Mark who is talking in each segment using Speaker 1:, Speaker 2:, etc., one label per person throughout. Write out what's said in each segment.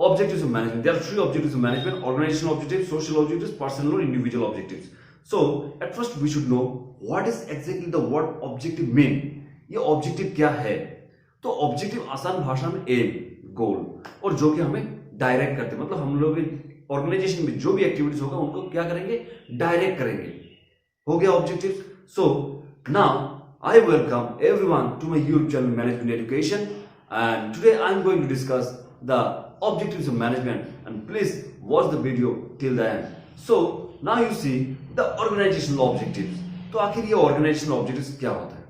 Speaker 1: objectives of management. There are three objectives of management: organizational objectives, social objectives, personal or individual objectives. So at first we should know what is exactly the word objective mean. ये objective क्या है? तो objective आसान भाषा में aim, goal, और जो कि हमें डायरेक्ट करते हैं, मतलब हम लोग ऑर्गेनाइजेशन में जो भी एक्टिविटीज होगा उनको क्या करेंगे, डायरेक्ट करेंगे. हो गया objective. So now I welcome everyone to my YouTube channel Management Education, and today I am going to discuss the objectives of management, and please watch the video till the end. So now you see the organizational objectives. तो आखिर ये organizational objectives क्या होता है?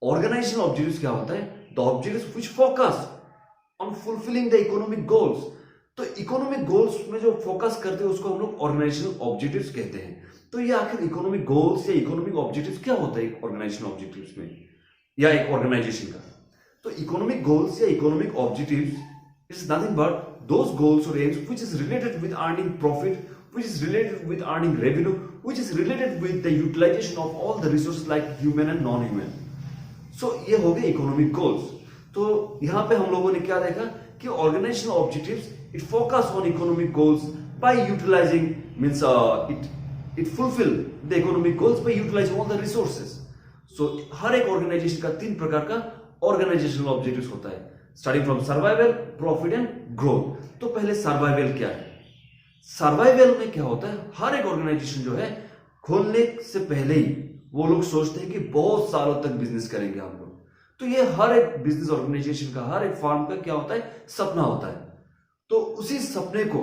Speaker 1: Organizational objectives क्या होता है? The objectives which focus on fulfilling the economic goals. तो इकोनॉमिक गोल्स में जो फोकस करते हैं उसको हम लोग ऑर्गेनाइजेशनल ऑब्जेक्टिव्स कहते हैं. तो ये आखिर इकोनॉमिक गोल्स या इकोनॉमिक ऑब्जेक्टिव्स क्या होता है ऑर्गेनाइजेशनल ऑब्जेक्टिव्स में या एक ऑर्गेनाइजेशन का? तो इकोनॉमिक गोल्स या economic objectives is nothing but those goals और aims which is related with earning profit, which is related with earning revenue, which is related with the utilisation of all the resources like human and non human. So ये हो गए economic goals. तो यहां पे हम लोगों ने क्या देखा कि organisational objectives it focus on economic goals by utilizing means it fulfill the economic goals by utilizing all the resources. So हर एक ऑर्गेनाइजेशन का तीन प्रकार का ऑर्गेनाइजेशनल ऑब्जेक्टिव्स होता है, starting from survival, profit and growth. तो पहले सर्वाइवल क्या है? सर्वाइवल में क्या होता है, हर एक ऑर्गेनाइजेशन जो है खोलने से पहले ही वो लोग सोचते हैं कि बहुत सालों तक बिजनेस करेंगे हम लोग. तो ये हर एक बिजनेस ऑर्गेनाइजेशन का, हर एक फर्म का क्या होता है, सपना होता है. तो उसी सपने को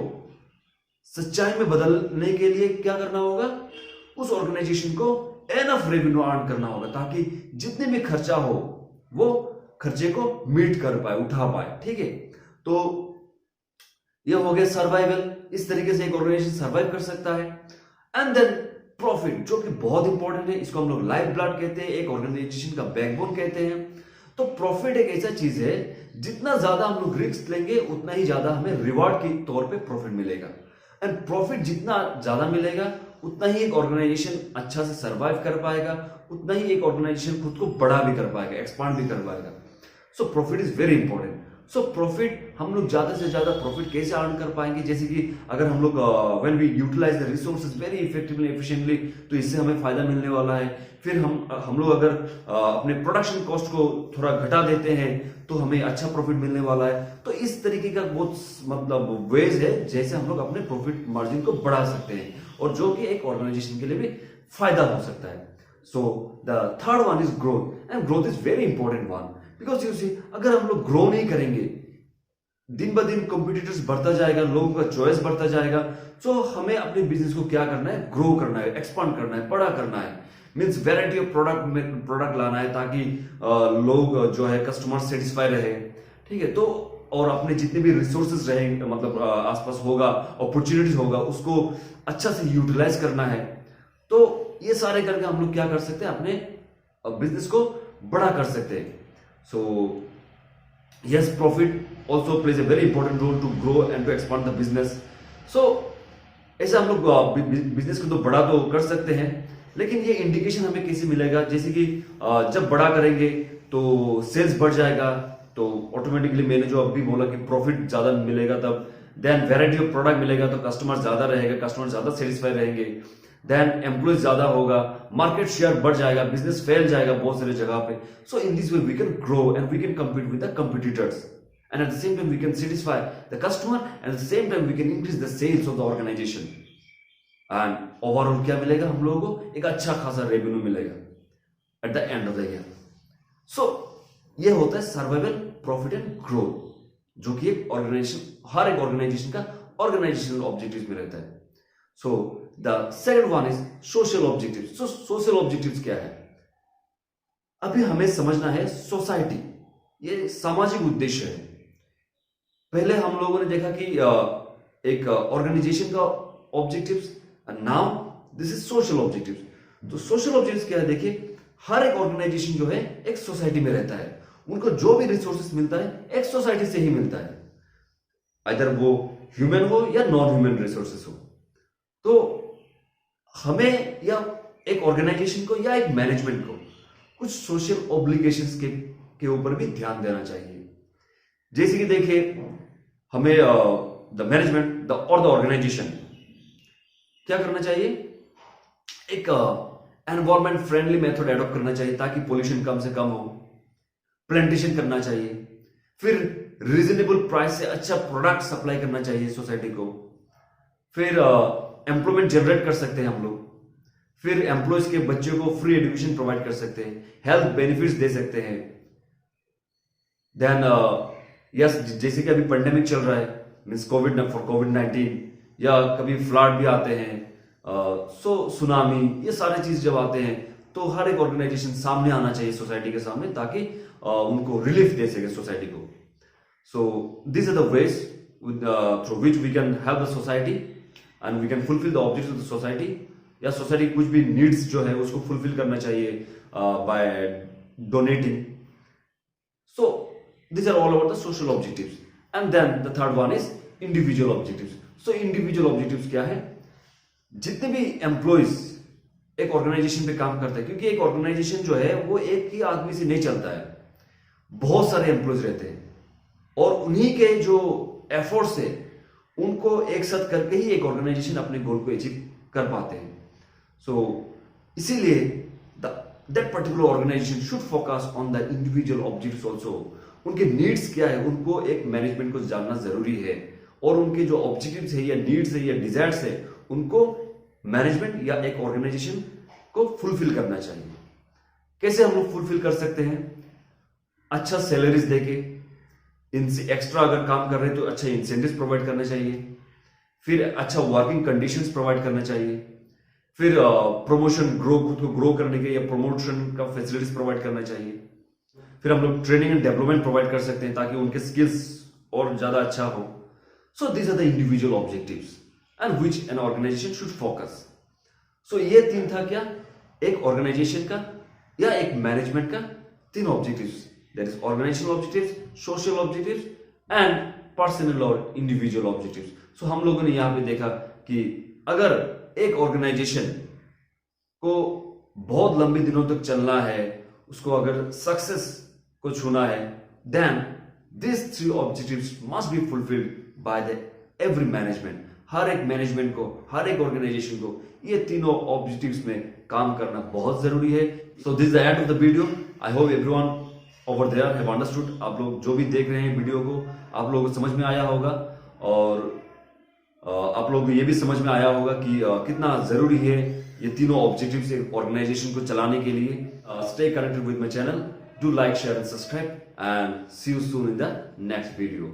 Speaker 1: सच्चाई में बदलने के लिए क्या करना होगा, उस ऑर्गेनाइजेशन को एनफ रेवेन्यू अर्न करना होगा ताकि जितने भी खर्चा हो वो खर्चे को मीट कर पाए, उठा पाए. ठीक है, तो ये हो गया सर्वाइवल. इस तरीके से एक ऑर्गेनाइजेशन सर्वाइव कर सकता है. एंड देन प्रॉफिट, जो कि बहुत इंपॉर्टेंट है, इसको हम लोग लाइफ ब्लड कहते हैं, एक ऑर्गेनाइजेशन का बैकबोन कहते हैं. तो प्रॉफिट एक ऐसा चीज है, जितना ज्यादा हम लोग रिस्क लेंगे उतना ही ज्यादा हमें रिवार्ड के तौर पे प्रॉफिट मिलेगा. एंड प्रॉफिट जितना ज्यादा मिलेगा उतना ही एक ऑर्गेनाइजेशन अच्छा से सरवाइव कर पाएगा, उतना ही एक ऑर्गेनाइजेशन खुद को बड़ा भी कर पाएगा, एक्सपांड भी कर पाएगा. So profit is very important. So profit हम लोग ज्यादा से ज्यादा प्रॉफिट कैसे अर्न कर पाएंगे, जैसे कि अगर हम लोग when we utilise the resources very effectively, efficiently, तो इससे हमें फायदा मिलने वाला है. फिर हम लोग अगर अपने प्रोडक्शन कॉस्ट को थोड़ा घटा देते हैं तो हमें अच्छा प्रॉफिट मिलने वाला है. तो इस तरीके का बहुत मतलब वेज है जैसे हम लोग अपने प्रॉफिट मार्जिन को बढ़ा सकते हैं, और जो कि एक ऑर्गेनाइजेशन के लिए भी फायदा हो सकता है. So the third one is growth, and growth is very important one, because you see अगर हम लोग ग्रो नहीं करेंगे, दिन ब दिन कॉम्पिटिटर्स बढ़ता जाएगा, लोगों का चॉइस बढ़ता जाएगा. तो हमें अपने बिजनेस को क्या करना है, ग्रो करना है, एक्सपांड करना है, बड़ा करना है. मीन्स वेराइटी ऑफ प्रोडक्ट लाना है ताकि लोग जो है कस्टमर सेटिस्फाई रहे. ठीक है, तो और अपने जितने भी रिसोर्सेज रहेंगे, मतलब आसपास होगा, अपॉर्चुनिटीज होगा, उसको अच्छा से यूटिलाइज करना है. तो ये सारे करके हम लोग क्या कर सकते हैं, अपने बिजनेस को बड़ा कर सकते हैं. सो yes, profit also plays a very important role to grow and to expand the business. So ऐसे हम लोग बिजनेस को तो बड़ा तो कर सकते हैं, लेकिन ये इंडिकेशन हमें कैसे मिलेगा, जैसे कि जब बड़ा करेंगे तो सेल्स बढ़ जाएगा, तो ऑटोमेटिकली मैंने जो अभी बोला कि प्रॉफिट ज्यादा मिलेगा, तब देन वैरायटी ऑफ प्रोडक्ट मिलेगा तो कस्टमर ज्यादा रहेगा, कस्टमर ज्यादा सेटिस्फाई रहेंगे, देन एम्प्लॉय ज्यादा होगा, मार्केट शेयर बढ़ जाएगा, बिजनेस फैल जाएगा बहुत सारी जगह पे. So in this way we can grow and we can compete with the competitors, and at the same time we can satisfy the customer, and at the same time we can increase the sales of the organisation. And overall क्या मिलेगा हम लोगों को, एक अच्छा खासा revenue मिलेगा at the end of the year. So ये होता है सर्वाइवल, प्रॉफिट एंड ग्रोथ, जो कि एक ऑर्गेनाइजेशन, हर एक ऑर्गेनाइजेशन का ऑर्गेनाइजेशनल ऑब्जेक्टिव में रहता है. So the second one is social objectives. So social objectives क्या है, अभी हमें समझना है सोसाइटी, ये सामाजिक उद्देश्य है. पहले हम लोगों ने देखा कि एक ऑर्गेनाइजेशन का objectives, now this is social objectives. तो सोशल ऑब्जेक्टिव्स क्या है, देखिए हर एक ऑर्गेनाइजेशन जो है एक सोसाइटी में रहता है, उनको जो भी रिसोर्सेस मिलता है एक सोसाइटी से ही मिलता है, अदर वो ह्यूमन हो या नॉन ह्यूमन रिसोर्सेस हो. तो हमें या एक ऑर्गेनाइजेशन को या एक मैनेजमेंट को कुछ सोशल ऑब्लिगेशंस के ऊपर भी ध्यान देना चाहिए. जैसे कि देखिए हमें द मैनेजमेंट और द ऑर्गेनाइजेशन क्या करना चाहिए, एक एनवायरमेंट फ्रेंडली मेथड एडॉप्ट करना चाहिए ताकि पोल्यूशन कम से कम हो, प्लांटेशन करना चाहिए, फिर रीजनेबल प्राइस से अच्छा प्रोडक्ट सप्लाई करना चाहिए सोसाइटी को, फिर एम्प्लॉयमेंट जनरेट कर सकते हैं हम लोग, फिर एम्प्लॉयज के बच्चों को फ्री एजुकेशन प्रोवाइड कर सकते हैं, हेल्थ बेनिफिट्स दे सकते हैं। देन यस, जैसे कि अभी पेंडेमिक चल रहा है, मीन्स कोविड-19, या कभी फ्लड भी आते हैं, सुनामी, ये सारे चीज जब आते हैं तो हर एक ऑर्गेनाइजेशन सामने आना चाहिए सोसाइटी के सामने ताकि उनको रिलीफ दे सके सोसाइटी को। So this are the ways through which we can help the society and we can fulfil the objectives of the society, या सोसाइटी कुछ भी नीड्स जो है उसको फुलफिल करना चाहिए by donating. So these are all about the social objectives, and then the third one is individual objectives. So individual objectives क्या है, जितने भी एम्प्लॉयज एक ऑर्गेनाइजेशन पे काम करते हैं, क्योंकि एक ऑर्गेनाइजेशन जो है वो एक ही आदमी से नहीं चलता है, बहुत सारे एम्प्लॉयज रहते हैं और उन्हीं के जो एफर्ट्स है उनको एक साथ करके ही एक ऑर्गेनाइजेशन अपने गोल को अचीव कर पाते हैं। सो इसीलिए that particular organisation should focus on the individual objectives also. उनके नीड्स क्या है उनको एक मैनेजमेंट को जानना जरूरी है, और उनके जो ऑब्जेक्टिव्स है या नीड्स है या डिजायर्स है उनको मैनेजमेंट या एक ऑर्गेनाइजेशन को फुलफिल करना चाहिए। कैसे हम लोग फुलफिल कर सकते हैं, अच्छा सैलरीज देके, इनसे एक्स्ट्रा अगर काम कर रहे हैं तो अच्छा इंसेंटिव्स प्रोवाइड करना चाहिए, फिर अच्छा वर्किंग कंडीशंस प्रोवाइड करना चाहिए, फिर प्रमोशन खुद को ग्रो करने के या प्रमोशन का फैसिलिटीज प्रोवाइड करना चाहिए, फिर हम लोग ट्रेनिंग एंड डेवलपमेंट प्रोवाइड कर सकते हैं ताकि उनके स्किल्स और ज्यादा अच्छा हो। So these are the individual objectives and which an organisation should focus. So ये तीन था क्या, एक ऑर्गेनाइजेशन का या एक मैनेजमेंट का तीन objectives, that is organisational objectives, social objectives and personal और इंडिविजुअल ऑब्जेक्टिव्स। सो हम लोगों ने यहाँ पे देखा कि अगर एक ऑर्गेनाइजेशन को बहुत लंबे दिनों तक चलना है, उसको अगर सक्सेस को छूना है, then this three objectives must be fulfilled by the every management. हर एक मैनेजमेंट को, हर एक ऑर्गेनाइजेशन को ये तीनों ऑब्जेक्टिव्स में काम करना बहुत जरूरी है। So this is the end of the video. I hope everyone over there have understood. आप लोग जो भी देख रहे हैं वीडियो को, आप लोगों को समझ में आया होगा, और आप लोगों को ये भी समझ में आया होगा कि कितना जरूरी है ये तीनों ऑब्जेक्टिव्स एक ऑर्गेनाइजेशन को चलाने के लिए। Stay connected with my channel, do like, share and subscribe, and see you soon in the next video.